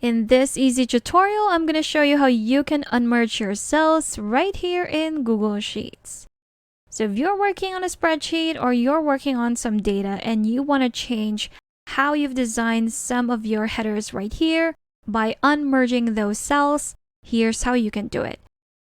In this easy tutorial, I'm going to show you how you can unmerge your cells right here in Google Sheets. So if you're working on a spreadsheet or you're working on some data and you want to change how you've designed some of your headers right here by unmerging those cells, here's how you can do it.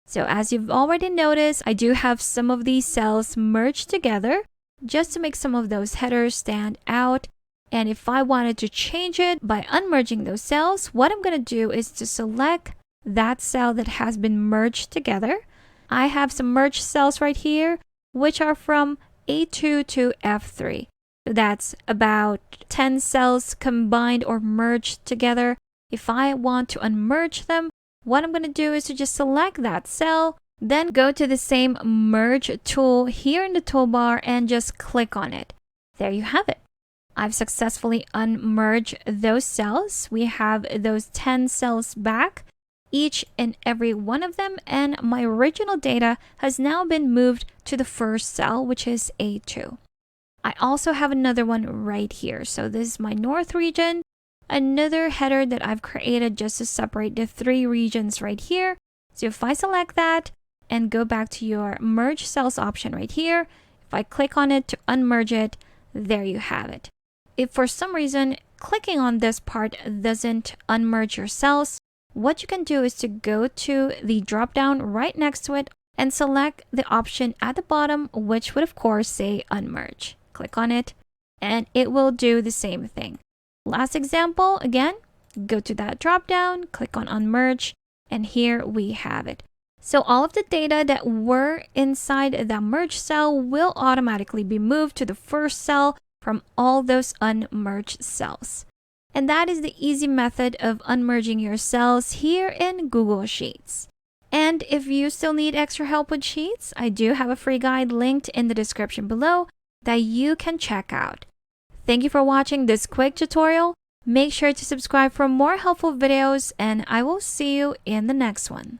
So as you've already noticed, I do have some of these cells merged together just to make some of those headers stand out. And if I wanted to change it by unmerging those cells, what I'm going to do is to select that cell that has been merged together. I have some merged cells right here, which are from A2 to F3. So that's about 10 cells combined or merged together. If I want to unmerge them, what I'm going to do is to just select that cell, then go to the same merge tool here in the toolbar and just click on it. There you have it. I've successfully unmerged those cells. We have those 10 cells back, each and every one of them, and my original data has now been moved to the first cell, which is A2. I also have another one right here. So this is my north region, another header that I've created just to separate the three regions right here. So if I select that and go back to your merge cells option right here, if I click on it to unmerge it, there you have it. If for some reason clicking on this part doesn't unmerge your cells, what you can do is to go to the drop down right next to it and select the option at the bottom, which would of course say unmerge. Click on it and it will do the same thing. Last example, again, go to that drop down, click on unmerge, and here we have it. So all of the data that were inside the merge cell will automatically be moved to the first cell from all those unmerged cells. And that is the easy method of unmerging your cells here in Google Sheets. And if you still need extra help with Sheets, I do have a free guide linked in the description below that you can check out. Thank you for watching this quick tutorial. Make sure to subscribe for more helpful videos, and I will see you in the next one.